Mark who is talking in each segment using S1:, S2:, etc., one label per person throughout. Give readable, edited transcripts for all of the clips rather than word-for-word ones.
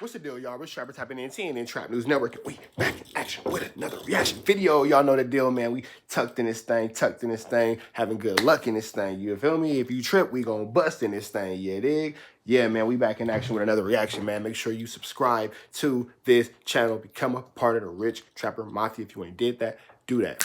S1: What's the deal, y'all? Rich Trapper tapping in TNN Trap News Network. We back in action with another reaction video. Y'all know the deal, man. We tucked in this thing, having good luck in this thing. You feel me? If you trip, we gonna bust in this thing. Yeah, dig? Yeah, man, we back in action with another reaction, man. Make sure you subscribe to this channel. Become a part of the Rich Trapper Mafia. If you ain't did that, do that.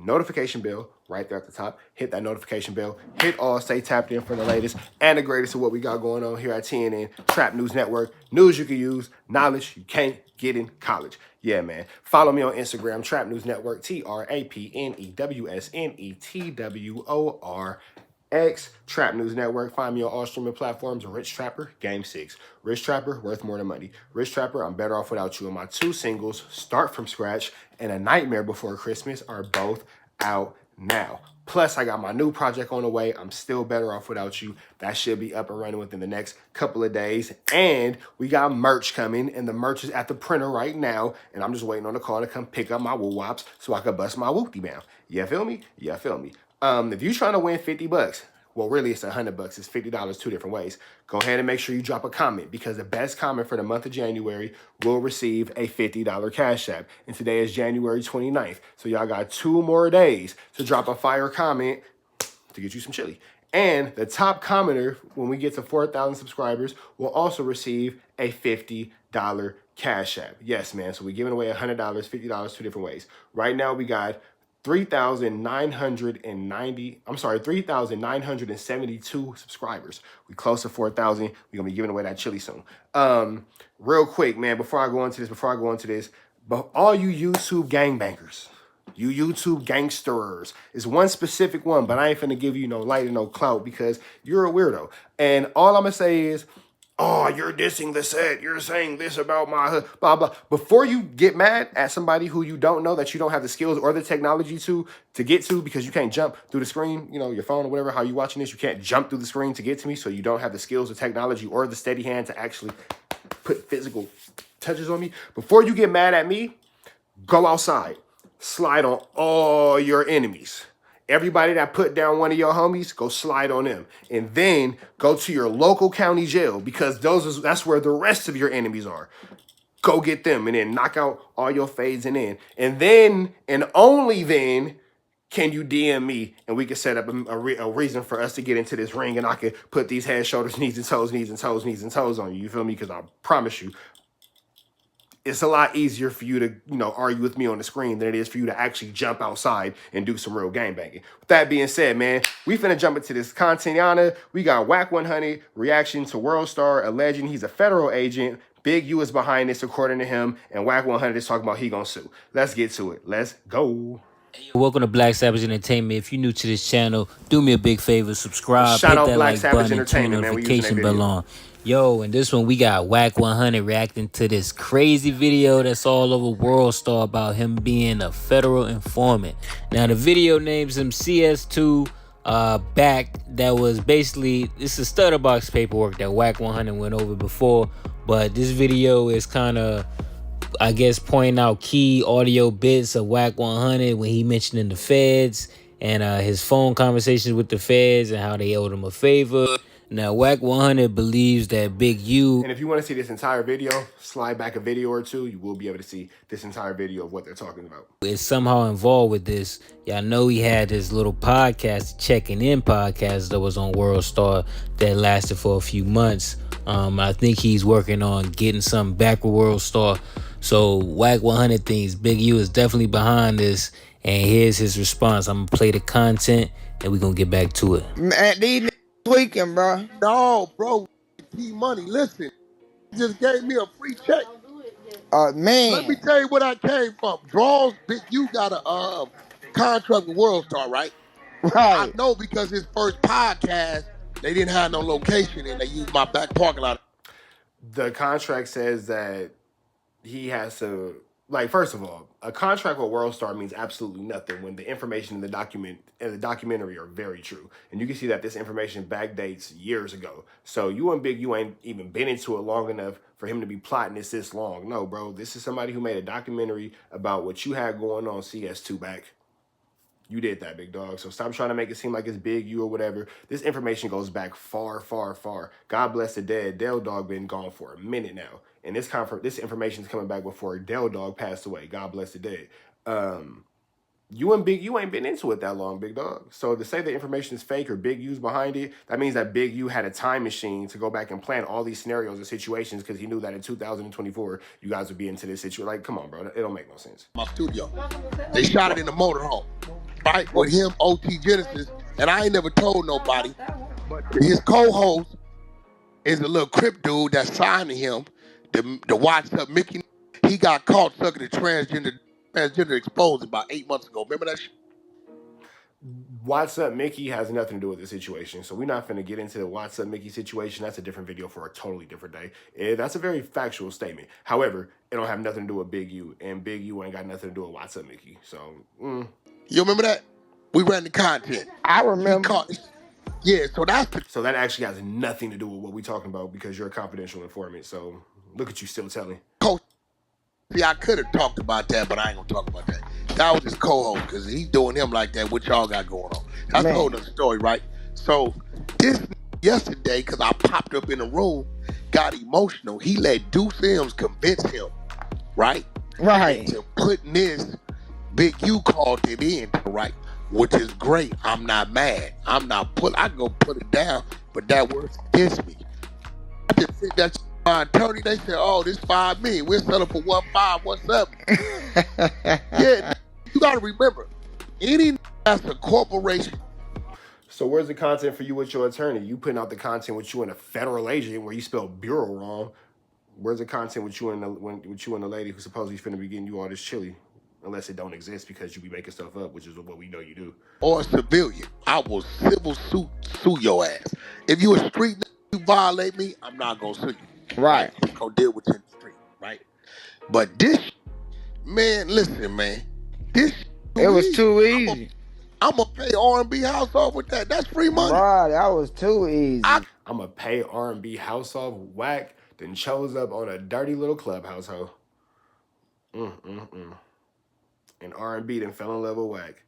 S1: Notification bell right there at the top. Hit that notification bell. Hit all. Stay tapped in for the latest and the greatest of what we got going on here at TNN Trap News Network. News you can use, knowledge you can't get in college. Yeah, man. Follow me on Instagram, Trap News Network, TRAPNEWSNETWORX. Trap News Network. Find me on all streaming platforms. Rich Trapper, Game 6. Rich Trapper, worth more than money. Rich Trapper, I'm better off without you. And my two singles, Start From Scratch and A Nightmare Before Christmas, are both out now. Plus, I got my new project on the way. I'm still better off without you. That should be up and running within the next couple of days. And we got merch coming, and the merch is at the printer right now. And I'm just waiting on the call to come pick up my woo-wops so I can bust my whoopty down. You feel me? You feel me? If you're trying to win 50 bucks, well, really, it's $100. It's $50 two different ways. Go ahead and make sure you drop a comment, because the best comment for the month of January will receive a $50 Cash App. And today is January 29th. So y'all got 2 more days to drop a fire comment to get you some chili. And the top commenter, when we get to 4,000 subscribers, will also receive a $50 Cash App. Yes, man. So we're giving away $100, $50 two different ways. Right now, we got 3,972 subscribers. We close to 4,000. We're gonna be giving away that chili soon. Real quick, man, before I go into this, but all you YouTube gangbangers, you YouTube gangsterers, is one specific one, but I ain't finna give you no light and no clout because you're a weirdo. And all I'm gonna say is, oh, you're dissing the set. You're saying this about my blah, blah. Before you get mad at somebody who you don't know, that you don't have the skills or the technology to get to, because you can't jump through the screen, you know, your phone or whatever, how you watching this, you can't jump through the screen to get to me, so you don't have the skills, the technology, or the steady hand to actually put physical touches on me. Before you get mad at me, go outside. Slide on all your enemies. Everybody that put down one of your homies, go slide on them. And then go to your local county jail, because that's where the rest of your enemies are. Go get them and then knock out all your fades and then, and only then, can you DM me and we can set up a reason for us to get into this ring, and I can put these head, shoulders, knees, and toes on you. You feel me? Because I promise you, it's a lot easier for you to, argue with me on the screen than it is for you to actually jump outside and do some real gangbanging. With that being said, man, we finna jump into this content, Yana. We got Wack 100 reaction to World Star alleging he's a federal agent. Big U is behind this, according to him, and Wack 100 is talking about he gonna sue. Let's get to it. Let's go.
S2: Welcome to Black Savage Entertainment. If you're new to this channel, do me a big favor, subscribe,
S1: Shout
S2: hit
S1: out
S2: that
S1: Black
S2: like
S1: Savage
S2: button, and turn
S1: Entertainment, man. We using that
S2: notification bell
S1: video.
S2: on. Yo, in this one, we got Wack 100 reacting to this crazy video that's all over World Star about him being a federal informant. Now, the video names him CS2 back. That was basically, this is Stutterbox paperwork that Wack 100 went over before, but this video is kind of, I guess, pointing out key audio bits of Wack 100 when he mentioning the feds and his phone conversations with the feds and how they owed him a favor. Now, Wack 100 believes that Big U...
S1: And if you want to see this entire video, slide back a video or two. You will be able to see this entire video of what they're talking about.
S2: ...is somehow involved with this. Y'all know he had his little podcast, Checking In podcast, that was on World Star that lasted for a few months. I think he's working on getting something back with World Star. So Wack 100 thinks Big U is definitely behind this, and here's his response. I'm gonna play the content, and we're gonna get back to it.
S3: Man, these niggas tweaking, bro.
S4: No, bro, P Money, listen, you just gave me a free check.
S3: Man.
S4: Let me tell you what I came from. Draws, Big U got a contract with World Star, right?
S3: Right.
S4: I know, because his first podcast, they didn't have no location and they used my back parking lot.
S1: The contract says that he has to, like, first of all, a contract with World Star means absolutely nothing when the information in the documentary are very true. And you can see that this information backdates years ago. So you and Big U ain't even been into it long enough for him to be plotting this long. No, bro, this is somebody who made a documentary about what you had going on CS2 back You did that, big dog. So stop trying to make it seem like it's big you or whatever. This information goes back far, far, far. God bless the dead. Del Dog been gone for a minute now. And this information is coming back before Del Dog passed away. God bless the dead. You and Big U ain't been into it that long, big dog. So to say the information is fake or Big U's behind it, that means that Big U had a time machine to go back and plan all these scenarios and situations because he knew that in 2024 you guys would be into this situation. Like, come on, bro, it don't make no sense.
S4: My studio. They shot it in the motorhome, right? With him, OT Genesis, and I ain't never told nobody, but his co-host is a little crip dude that signed to him, the Watch Up Mickey. He got caught sucking the transgender exposed about 8 months ago. Remember that shit?
S1: What's Up Mickey has nothing to do with the situation. So we're not going to get into the What's Up Mickey situation. That's a different video for a totally different day. That's a very factual statement. However, it don't have nothing to do with Big U. And Big U ain't got nothing to do with What's Up Mickey. So,
S4: You remember that? We ran the content.
S3: I remember.
S4: Yeah, so that's the...
S1: So that actually has nothing to do with what we're talking about because you're a confidential informant. So look at you still telling.
S4: See, I could have talked about that, but I ain't going to talk about that. That was his co-host because he's doing him like that. What y'all got going on? That's a whole other story, right? So this yesterday, because I popped up in the room, got emotional. He let Deuce Sims convince him, right?
S3: Right.
S4: To putting this, Big U called it in, right? Which is great. I'm not mad. I can go put it down, but that works against me. I just think that's my attorney. They said, "Oh, this $5 million. We'll settle for 1.5, 1.7." Yeah, you got to remember, that's a corporation.
S1: So where's the content for you with your attorney? You putting out the content with you and a federal agent where you spell bureau wrong. Where's the content with you and the lady who's supposedly finna be getting you all this chili? Unless it don't exist because you be making stuff up, which is what we know you do.
S4: Or a civilian. I will civil sue your ass. If you a street nigga, you violate me, I'm not gonna sue you.
S3: Right.
S4: I'm gonna deal with you in the street, right? But this, man, listen, man. This
S3: it was too easy.
S4: I'm gonna pay R&B house off with that. That's free money.
S3: Right, that was too easy.
S1: I'm gonna pay R&B house off Wack, then chose up on a dirty little Clubhouse hoe. And R&B then fell in love with Wack.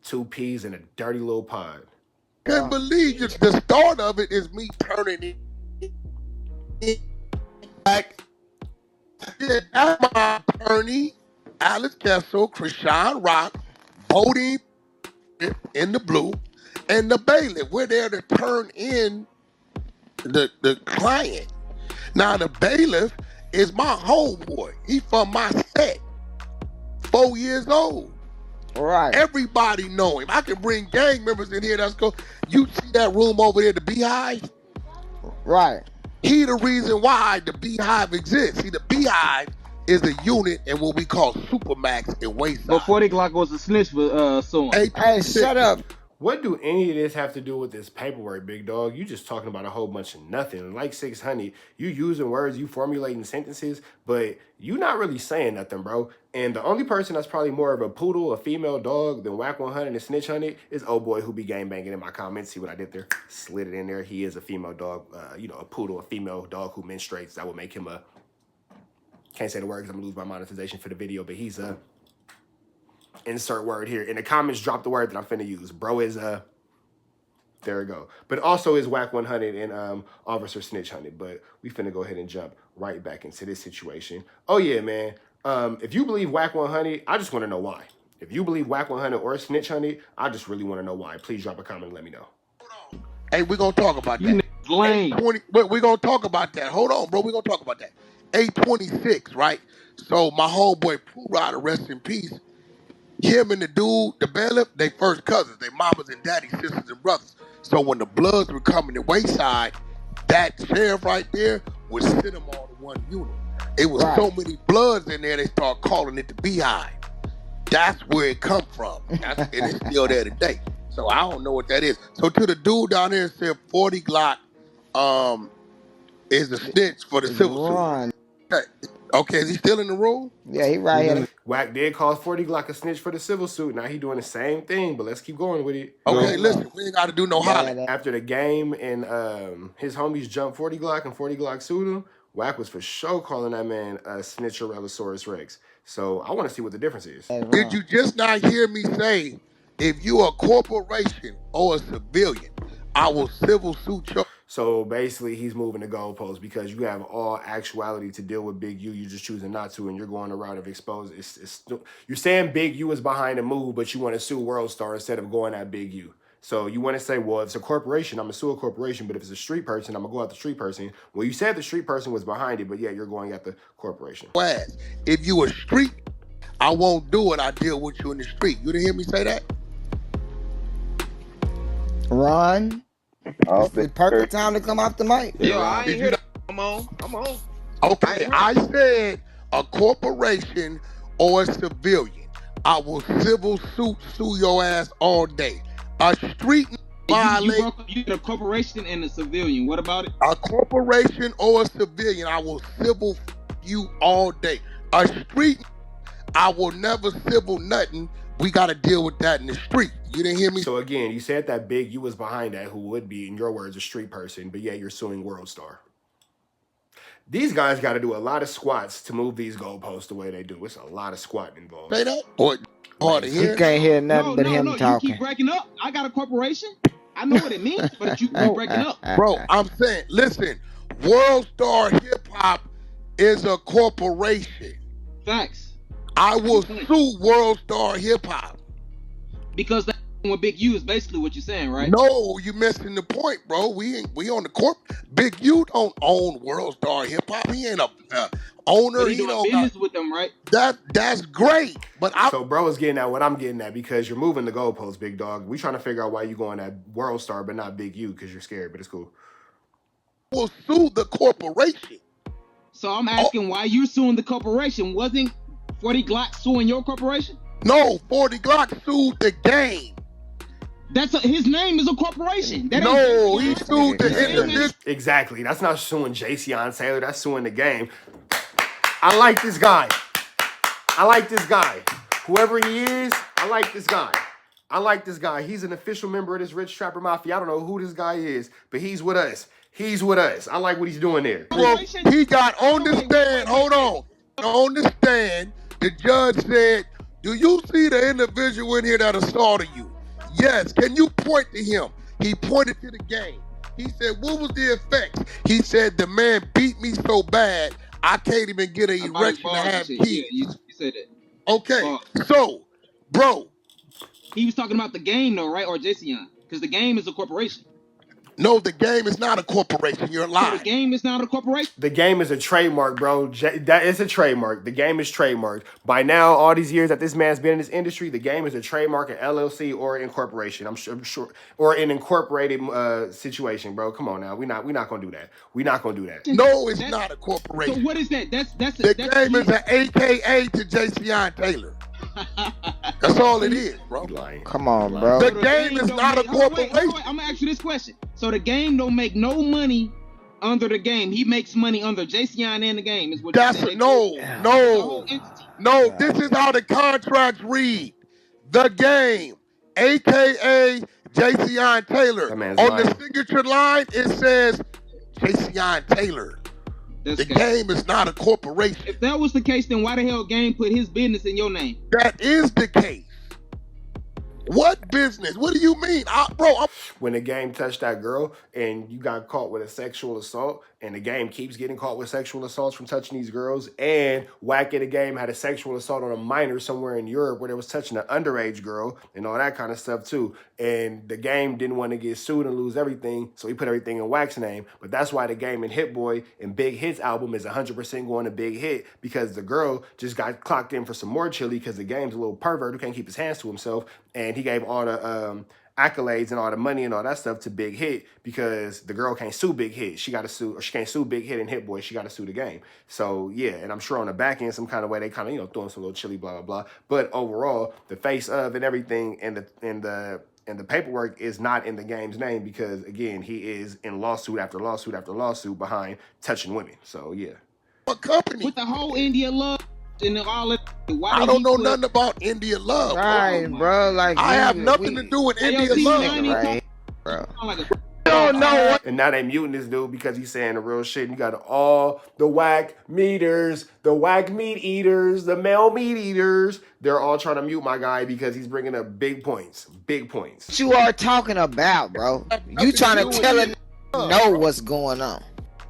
S1: 2 peas in a dirty little pod.
S4: Couldn't believe it. The start of it is me turning it back. That's my attorney, Alex Kessel, Krishan Rock, voting in the blue, and the bailiff. We're there to turn in the client. Now the bailiff is my homeboy. He from my set. 4 years old.
S3: Right.
S4: Everybody know him. I can bring gang members in here. That's go. You see that room over there, the Beehive?
S3: Right.
S4: He the reason why the Beehive exists. See, the Beehive is a unit in what we call Supermax and Wayside.
S5: But 40 Glock was a snitch for suing.
S3: Hey, shut up.
S1: What do any of this have to do with this paperwork, big dog? You just talking about a whole bunch of nothing. Like 600, you using words, you formulating sentences, but you not really saying nothing, bro. And the only person that's probably more of a poodle, a female dog, than Wack 100 and Snitch 100 is old boy who be gang banging in my comments. See what I did there? Slid it in there. He is a female dog, a poodle, a female dog who menstruates. That would make him a, can't say the word because I'm going to lose my monetization for the video, but he's a, insert word here. In the comments, drop the word that I'm finna use. Bro is there we go. But also is Wack 100 and Officer Snitch 100. But we finna go ahead and jump right back into this situation. Oh yeah, man. If you believe Wack 100, I just want to know why. If you believe Wack 100 or Snitch 100, I just really want to know why. Please drop a comment and let me know.
S4: Hey, we're gonna talk about that. We're gonna talk about that. Hold on, bro. We're gonna talk about that. 826, right? So my homeboy Pooh Rider, rest in peace. Him and the dude, the bailiff, they first cousins. They mamas and daddy, sisters and brothers. So when the Bloods were coming to Wayside, that sheriff right there would sit them all in one unit. It was so many Bloods in there, they start calling it the Beehive. That's where it come from. And it's still there today. So I don't know what that is. So to the dude down there said 40 Glock is a snitch for the civil suit. Okay, is he still in the room?
S3: Yeah, he right here.
S1: Wack did call 40 Glock a snitch for the civil suit. Now he doing the same thing, but let's keep going with it.
S4: Okay, listen, we ain't got to do no hollering.
S1: After the game and his homies jumped 40 Glock and 40 Glock sued him, Wack was for sure calling that man a snitcher Relosaurus Rex. So I want to see what the difference is.
S4: Did you just not hear me say If you a corporation or a civilian, I will civil suit your.
S1: So basically, he's moving the goalposts because you have all actuality to deal with Big U. You're just choosing not to, and you're going the route of expose. You're saying Big U is behind the move, but you want to sue World Star instead of going at Big U. So you want to say, well, if it's a corporation, I'm going to sue a corporation, but if it's a street person, I'm going to go at the street person. Well, you said the street person was behind it, but yeah, you're going at the corporation.
S4: If you a street, I won't do it. I deal with you in the street. You didn't hear me say that?
S3: Ron, it's the perfect time to come off the mic.
S6: Yo, I ain't hear that. I'm on.
S4: Okay, I said a corporation or a civilian. I will civil sue your ass all day. A street violation.
S5: You get a corporation and a civilian. What about it?
S4: A corporation or a civilian, I will civil you all day. A street, I will never civil nothing. We got to deal with that in the street. You didn't hear me?
S1: So again, you said that Big U was behind that, who would be, in your words, a street person, but yeah, you're suing World Star. These guys got to do a lot of squats to move these goalposts the way they do. It's a lot of squatting involved.
S4: Say that? Or hard to hear?
S3: You can't hear nothing but him talking.
S5: You keep breaking up. I got a corporation. I know what it means, but you keep breaking up.
S4: Bro, I'm saying, listen, World Star Hip Hop is a corporation.
S5: Facts.
S4: I will sue World Star Hip Hop.
S5: Because that with Big U is basically what you're saying, right?
S4: No, you missing the point, bro. We on the corp. Big U don't own World Star Hip Hop. He ain't a owner.
S5: But he doing business with them, right?
S4: That's great. But
S1: so bro is getting at what I'm getting at because you're moving the goalposts, big dog. We trying to figure out why you going at World Star but not Big U because you're scared, but it's cool.
S4: Will sue the corporation.
S5: So I'm asking why you're suing the corporation. Wasn't 40 Glock suing your corporation?
S4: No, 40 Glock sued the game.
S5: His name is a corporation.
S4: No, he sued the individual.
S1: Exactly. That's not suing Jason Taylor. That's suing the game. I like this guy. Whoever he is, I like this guy. He's an official member of this Rich Trapper Mafia. I don't know who this guy is, but he's with us. I like what he's doing there.
S4: Well, he got on the stand. Hold on. On the stand, the judge said, do you see the individual in here that assaulted you? Yes. Can you point to him? He pointed to the game. He said, what was the effect? He said, the man beat me so bad, I can't even get an erection to have kids.
S5: Yeah, you said that.
S4: Okay. So, bro.
S5: He was talking about the game though, right? Or Jason? Because the game is a corporation.
S4: No, the game is not a corporation. You're lying.
S5: So the game is not a corporation?
S1: The game is a trademark, bro. That is a trademark. The game is trademarked. By now, all these years that this man's been in this industry, the game is a trademark, an LLC, or an incorporation. I'm sure, or an incorporated situation, bro. Come on now. We're not gonna do that.
S4: No, it's not a corporation.
S5: So what is that?
S4: The game is an AKA to Jason Taylor. That's all it is, bro.
S3: Come on, bro.
S4: The game is not a corporation.
S5: Wait, I'm gonna ask you this question. So the game don't make no money under the game. He makes money under Jason and the game. Is what
S4: that's
S5: you're saying.
S4: No. This is how the contracts read. The game, AKA Jason Taylor. On the signature line, it says Jason Taylor. The game is not a corporation.
S5: If that was the case, then why the hell Game put his business in your name?
S4: That is the case. What business? What do you mean?
S1: When the game touched that girl and you got caught with a sexual assault and the game keeps getting caught with sexual assaults from touching these girls and Wack in the game had a sexual assault on a minor somewhere in Europe where they was touching an underage girl and all that kind of stuff too. And the game didn't want to get sued and lose everything, so he put everything in Wack's name. But that's why the game and Hit Boy and Big Hit's album is 100% going to Big Hit because the girl just got clocked in for some more chili because the game's a little pervert who can't keep his hands to himself. And he gave all the accolades and all the money and all that stuff to Big Hit because the girl can't sue Big Hit. She can't sue Big Hit and Hit Boy. She got to sue the game. So yeah, and I'm sure on the back end, some kind of way they kind of throwing some little chili, blah blah blah. But overall, the face of and everything and the paperwork is not in the game's name because again, he is in lawsuit after lawsuit after lawsuit behind touching women. So yeah,
S4: what company
S5: with the whole India love and all that.
S4: I don't know nothing about India love,
S3: right, bro. Like
S4: I have nothing to do with India love,
S3: right, bro. don't know what.
S1: And now they muting this dude because he's saying the real shit. And you got all the whack meters, the whack meat eaters, the male meat eaters. They're all trying to mute my guy because he's bringing up big points. Big points.
S3: What you are talking about, bro? You trying to tell him know what's going on.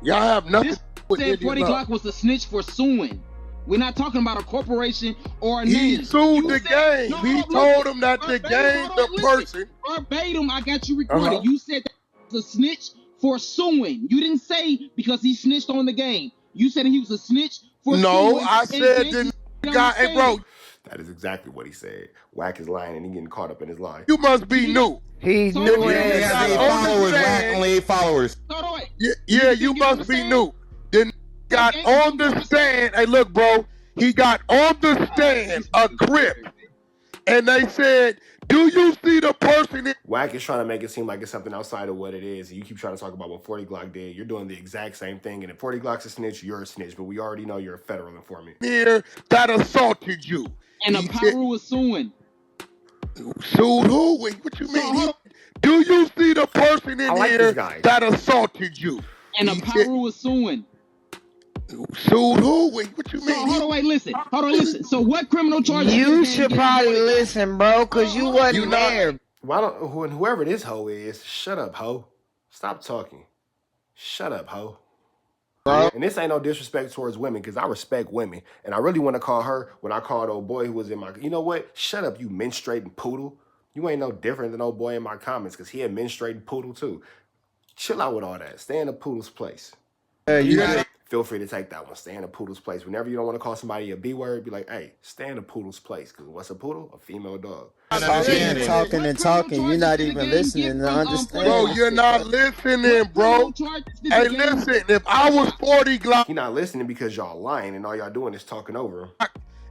S4: Y'all have nothing.
S5: This said 40 Glock was a snitch for suing. We're not talking about a corporation or a name.
S4: He sued the game. He told him that the game, the person.
S5: Verbatim, I got you recorded. You said that was a snitch for suing. You didn't say because he snitched on the game. You said he was a snitch for suing.
S4: No, I said the guy, hey, bro.
S1: That is exactly what he said. Wack is lying and he getting caught up in his lie.
S4: You must be new.
S3: He knew
S7: He has 8 followers. Wack only 8 followers.
S4: Yeah, you must be new. Then got on the stand. Hey, look, bro. He got on the stand a grip, and they said, "Do you see the person?"
S1: Wack is trying to make it seem like it's something outside of what it is. You keep trying to talk about what 40 Glock did. You're doing the exact same thing. And if 40 Glock's a snitch, you're a snitch. But we already know you're a federal informant.
S4: Here that assaulted you.
S5: And the power was suing.
S4: Sued who? Wait, what you mean? Do you see the person in here that assaulted you?
S5: And the power was suing.
S4: Sued who? Wait, what you mean?
S5: Hold on, wait, listen. Hold on, listen. So what criminal charges?
S3: You should probably listen, bro, because you wasn't there.
S1: Why don't whoever this hoe is, shut up, hoe. Stop talking. Shut up, hoe. Bro. And this ain't no disrespect towards women, because I respect women. And I really want to call her when I called old boy who was in my... You know what? Shut up, you menstruating poodle. You ain't no different than old boy in my comments, because he a menstruating poodle too. Chill out with all that. Stay in the poodle's place. Feel free to take that one. Stay in a poodle's place. Whenever you don't want to call somebody a B word, be like, hey, stay in a poodle's place. Because what's a poodle? A female dog.
S3: Talking. You're not even listening to understand.
S4: Bro, you're not listening, bro. Hey, listen. If I was 40 Glock.
S1: You're not listening because y'all lying and all y'all doing is talking over him.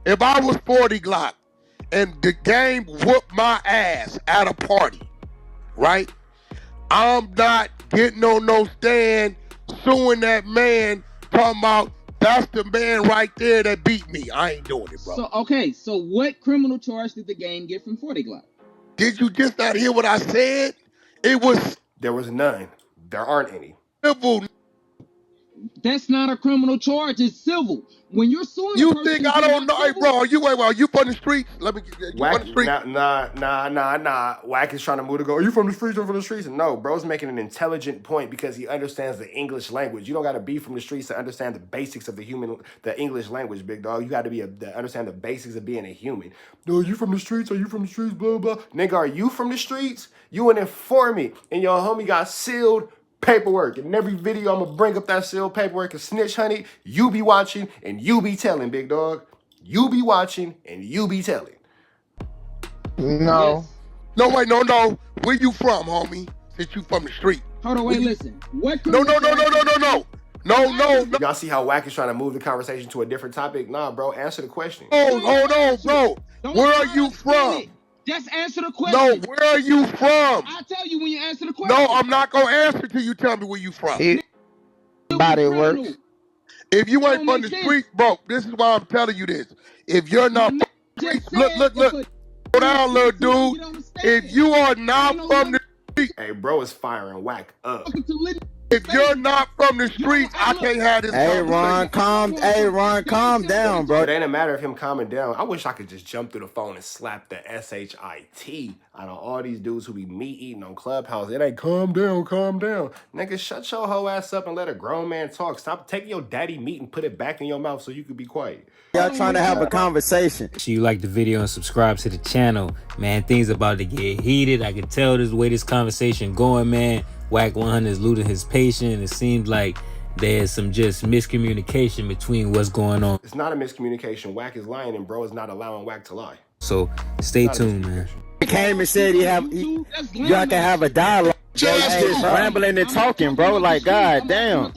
S4: If I was 40 Glock and the game whooped my ass at a party, right? I'm not getting on no stand suing that man. Talking about that's the man right there that beat me. I ain't doing it, bro.
S5: So okay, so what criminal charge did the game get from 40 Glock?
S4: Did you just not hear what I said?
S1: There was none. There aren't any.
S4: Civil.
S5: That's not a criminal charge. It's civil. When you're suing,
S4: you think I don't know, hey, bro? Are you from the streets? Let me get you
S1: Wack,
S4: from the streets.
S1: Nah. Wack is trying to move to go. Are you from the streets? I'm from the streets. No, bro's making an intelligent point because he understands the English language. You don't got to be from the streets to understand the basics of the English language, big dog. You got to understand the basics of being a human. No, are you from the streets? Are you from the streets? Blah blah. Nigga, are you from the streets? You an informant, and your homie got sealed paperwork. In every video, I'm gonna bring up that sealed paperwork and Snitch, honey. You be watching and you be telling, big dog. You be watching and you be telling.
S3: No.
S5: Yes.
S4: No, wait, no. Where you from, homie? Since you from the street.
S5: Hold on, wait, listen. What?
S4: No.
S1: Y'all see how Wack is trying to move the conversation to a different topic? Nah, bro, answer the question.
S4: Oh, hold on, bro. Where are you from?
S5: Just answer the question.
S4: No, where are you from?
S5: I'll tell you when you answer the question.
S4: No, I'm not gonna answer till you tell me where you from.
S3: Body works.
S4: If you ain't from the street, bro, this is why I'm telling you this. If you're not from the street, look. Go down, little dude. If you are not from the street.
S1: Hey, bro is firing Wack up.
S4: If you're not from the streets, I can't have this conversation.
S3: Ron, calm down, bro.
S1: It ain't a matter of him calming down. I wish I could just jump through the phone and slap the SHIT out of all these dudes who be meat eating on Clubhouse. It ain't calm down. Nigga, shut your hoe ass up and let a grown man talk. Stop taking your daddy meat and put it back in your mouth so you can be quiet.
S3: Y'all trying to have a conversation.
S2: So you like the video and subscribe to the channel. Man, things about to get heated. I can tell this way this conversation going, man. Wack 100 is losing his patience. It seems like there's some just miscommunication between what's going on.
S1: It's not a miscommunication. Wack is lying and bro is not allowing Wack to lie.
S2: So stay tuned, man.
S3: He came and said y'all can have a dialogue. Just rambling and talking, bro. Like, god damn.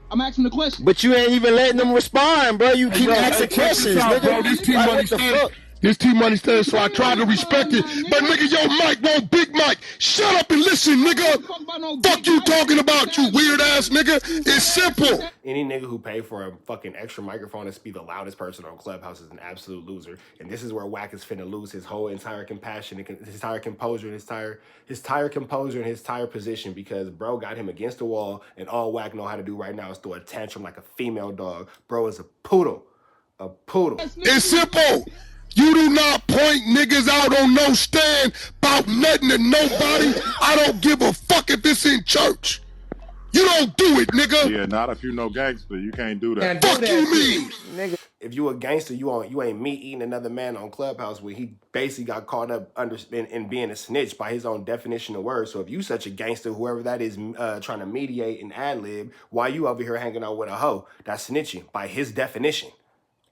S5: I'm asking the question.
S3: But you ain't even letting them respond, bro. You keep asking questions, nigga.
S7: Bro, these people understand.
S4: This T-Money stands, so I try to respect it. But nigga, your mic won't Big Mike. Shut up and listen, nigga. Fuck you talking about, you weird ass nigga. It's simple.
S1: Any nigga who paid for a fucking extra microphone to be the loudest person on Clubhouse is an absolute loser. And this is where Wack is finna lose his whole entire compassion, his entire composure, and his entire position, because bro got him against the wall, and all Wack know how to do right now is throw a tantrum like a female dog. Bro is a poodle. A poodle.
S4: It's simple. You do not point niggas out on no stand about nothing to nobody. I don't give a fuck if it's in church. You don't do it, nigga.
S7: Yeah, not if you know gangster. You can't do that.
S4: Fuck you mean?
S3: Nigga.
S1: If you a gangster, you ain't me eating another man on Clubhouse, where he basically got caught up in being a snitch by his own definition of words. So if you such a gangster, whoever that is, trying to mediate and ad-lib, why you over here hanging out with a hoe? That's snitching by his definition.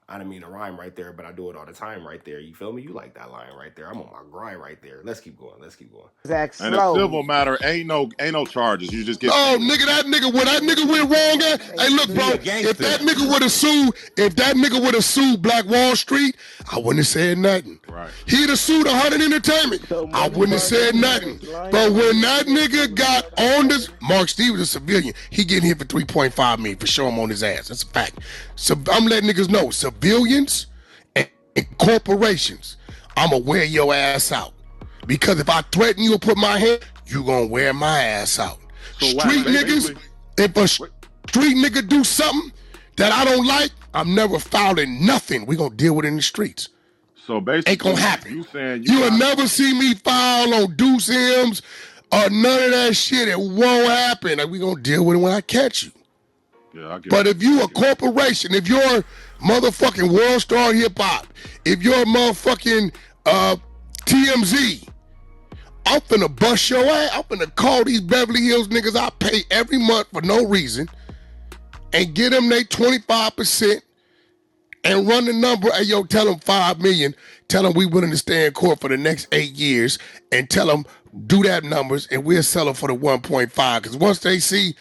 S1: I didn't mean to rhyme right there, but I do it all the time right there. You feel me? You like that line right there. I'm on my grind right there. Let's keep going. Let's keep going.
S7: And a civil matter ain't no charges. You just get.
S4: Oh, nigga, where that nigga went wrong at? Hey, look, bro. If that nigga would have sued Black Wall Street, I wouldn't have said nothing.
S7: Right.
S4: He'd have sued 100 Entertainment. I wouldn't have said nothing. But when that nigga got on this, Mark Stevens, a civilian, he getting hit for $3.5 million for showing him on his ass. That's a fact. So I'm letting niggas know, civilians and corporations, I'ma wear your ass out. Because if I threaten you or put my hand, you gonna wear my ass out.
S7: So
S4: street niggas, if a street nigga do something that I don't like, I'm never filing nothing. We gonna deal with it in the streets.
S7: So basically,
S4: ain't gonna happen.
S7: You saying
S4: you will never see me file on Deuce M's or none of that shit. It won't happen. Like, we gonna deal with it when I catch you.
S7: Yeah, I get
S4: but
S7: it.
S4: if you a corporation, if you're motherfucking World Star Hip Hop, if you're motherfucking TMZ, I'm finna bust your ass. I'm finna call these Beverly Hills niggas I pay every month for no reason and get them they 25% and run the number. Hey, yo, tell them $5 million. Tell them we willing to stay in court for the next 8 years, and tell them do that numbers and we'll sell them for the 1.5. Because once they see,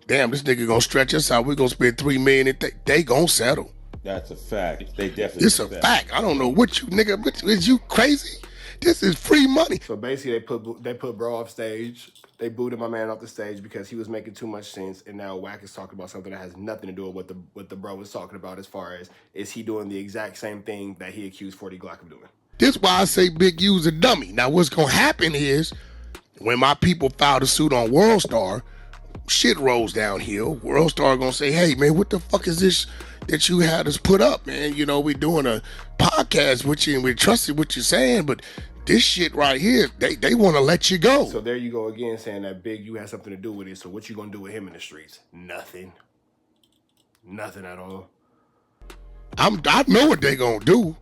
S4: damn, this nigga gonna stretch us out, we gonna spend $3 million, and they gonna settle.
S8: That's a fact. They definitely.
S4: It's a fact. I don't know what you nigga. Is you crazy? This is free money.
S1: So basically, they put bro off stage. They booted my man off the stage because he was making too much sense. And now Wack is talking about something that has nothing to do with what the bro was talking about. As far as, is he doing the exact same thing that he accused 40 Glock of doing?
S4: This why I say Big U's a dummy. Now what's gonna happen is, when my people filed a suit on World Star, shit rolls downhill. World Star gonna say, hey man, what the fuck is this that you had us put up, man? You know, we doing a podcast with you and we trusted what you're saying, but this shit right here, they want to let you go.
S1: So there you go again, saying that Big U has something to do with it. So what you gonna do with him in the streets? Nothing. Nothing at all.
S4: I know what they gonna do.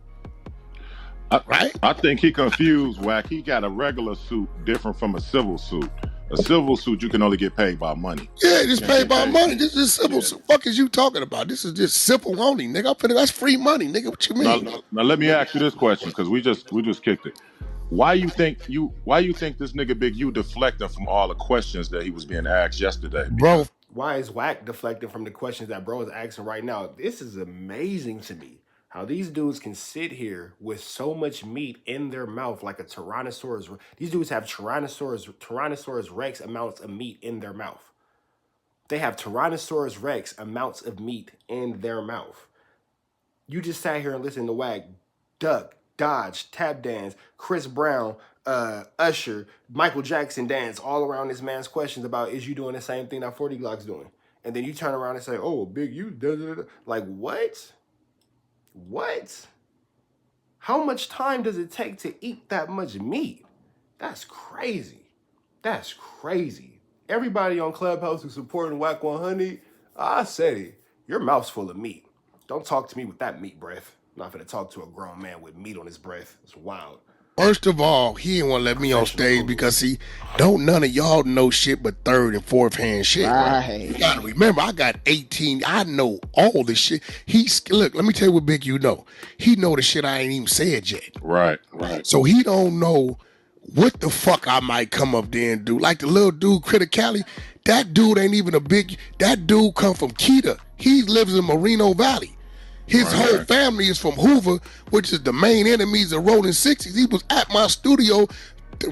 S4: Right?
S7: I think he confused Wack. He got a regular suit different from a civil suit. A civil suit, you can only get paid by money.
S4: Yeah, just paid by money. This is civil suit. Fuck is you talking about? This is just civil only, nigga. That's free money, nigga. What you mean?
S7: Now let me ask you this question, because we just kicked it. Why you think this nigga Big U deflecting from all the questions that he was being asked yesterday?
S4: Bro.
S1: Why is Wack deflecting from the questions that bro is asking right now? This is amazing to me. How these dudes can sit here with so much meat in their mouth like a Tyrannosaurus. These dudes have Tyrannosaurus Rex amounts of meat in their mouth. They have Tyrannosaurus Rex amounts of meat in their mouth. You just sat here and listened to Wack duck, dodge, tap dance, Chris Brown, Usher, Michael Jackson dance all around this man's questions about, is you doing the same thing that 40 Glock's doing? And then you turn around and say, oh, Big U, da, da, da. Like, what? What? How much time does it take to eat that much meat? That's crazy. That's crazy. Everybody on Clubhouse who's supporting Wack 100, I said it. Your mouth's full of meat. Don't talk to me with that meat breath. I'm not gonna talk to a grown man with meat on his breath. It's wild.
S4: First of all, he didn't want to let me on stage because he don't none of y'all know shit but third and fourth hand shit. Right? You gotta remember, I got 18. I know all this shit. Look, let me tell you what Big U know. He know the shit I ain't even said yet.
S7: Right.
S4: So he don't know what the fuck I might come up there and do. Like the little dude, Criticality, that dude ain't even that dude come from Keita. He lives in Moreno Valley. His whole family is from Hoover, which is the main enemies of Rolling 60s. He was at my studio.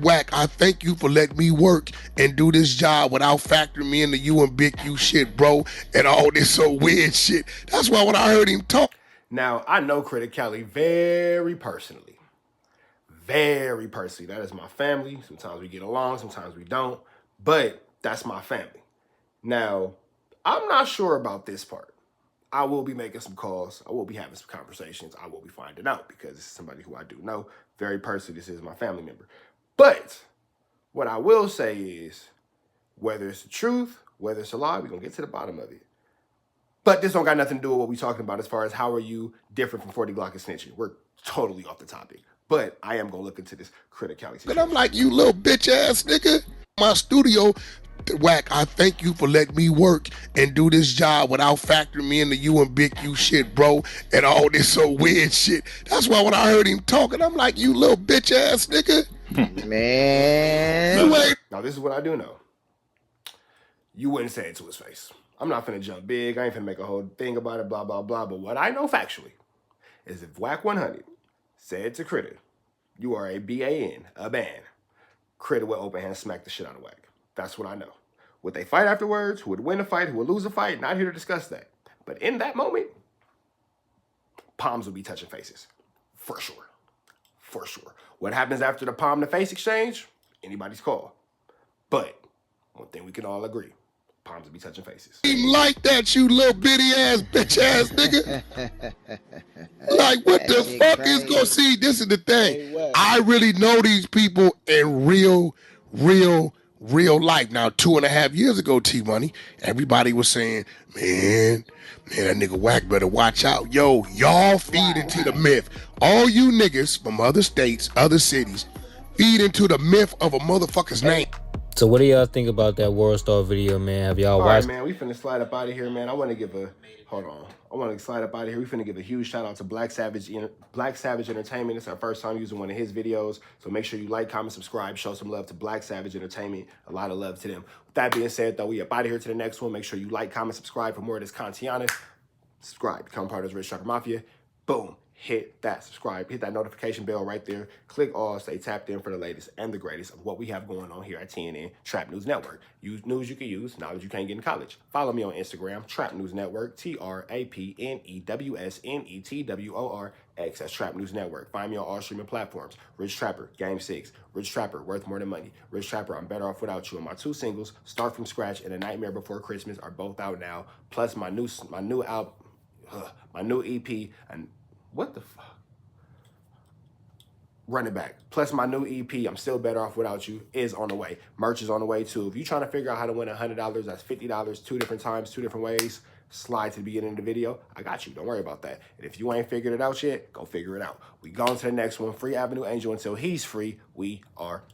S4: Wack, I thank you for letting me work and do this job without factoring me into you and Big U shit, bro, and all this so weird shit. That's why when I heard him talk.
S1: Now, I know Critic Kelly very personally. Very personally. That is my family. Sometimes we get along, sometimes we don't. But that's my family. Now, I'm not sure about this part. I will be making some calls. I will be having some conversations. I will be finding out because this is somebody who I do know. Very personally, this is my family member. But what I will say is, whether it's the truth, whether it's a lie, we're going to get to the bottom of it. But this don't got nothing to do with what we're talking about as far as how are you different from 40 Glock and snitching. We're totally off the topic. But I am going to look into this criticality.
S4: And I'm like, you little bitch ass nigga. My studio, Wack, I thank you for letting me work and do this job without factoring me into you and Big U shit, bro, and all this so weird shit. That's why when I heard him talking, I'm like, you little bitch ass nigga.
S3: Man.
S1: Now, this is what I do know. You wouldn't say it to his face. I'm not finna jump big. I ain't finna make a whole thing about it, blah, blah, blah. But what I know factually is if Wack 100 said to Critter, you are a BAN, a ban, Critter would open hand smack the shit out of Wack. That's what I know. Would they fight afterwards? Who would win a fight? Who would lose a fight? Not here to discuss that. But in that moment, palms will be touching faces. For sure. For sure. What happens after the palm to face exchange? Anybody's call. But one thing we can all agree. Palms will be touching faces.
S4: Like that, you little bitty ass bitch ass nigga. Like, what the fuck is gonna see? This is the thing. I really know these people in real life. Now, 2.5 years ago, T-Money, everybody was saying, man, that nigga Wack better watch out. Yo, y'all feed into the myth. All you niggas from other states, other cities, feed into the myth of a motherfucker's name.
S2: So what do y'all think about that World Star video, man? Have y'all watched?
S1: All right, man, we finna slide up out of here, man. I want to give a, hold on. I want to slide up out of here. We finna give a huge shout out to Black Savage Entertainment. It's our first time using one of his videos. So make sure you like, comment, subscribe, show some love to Black Savage Entertainment. A lot of love to them. With that being said, though, we up out of here to the next one. Make sure you like, comment, subscribe for more of this content. Subscribe, become part of the Rich Trapper Mafia. Boom. Hit that subscribe, hit that notification bell right there. Click all, stay tapped in for the latest and the greatest of what we have going on here at TNN Trap News Network. Use news you can use, knowledge you can't get in college. Follow me on Instagram, Trap News Network, TRAPNEWSNETWORX. That's Trap News Network. Find me on all streaming platforms. Rich Trapper, Game 6. Rich Trapper, Worth More Than Money. Rich Trapper, I'm Better Off Without You. And my two singles, Start From Scratch and A Nightmare Before Christmas, are both out now. Plus my new album, my new EP, and what the fuck? Run It Back. Plus my new EP, I'm Still Better Off Without You, is on the way. Merch is on the way too. If you're trying to figure out how to win $100, that's $50, 2 different times, 2 different ways. Slide to the beginning of the video. I got you. Don't worry about that. And if you ain't figured it out yet, go figure it out. We go on to the next one. Free Avenue Angel until he's free. We are gone.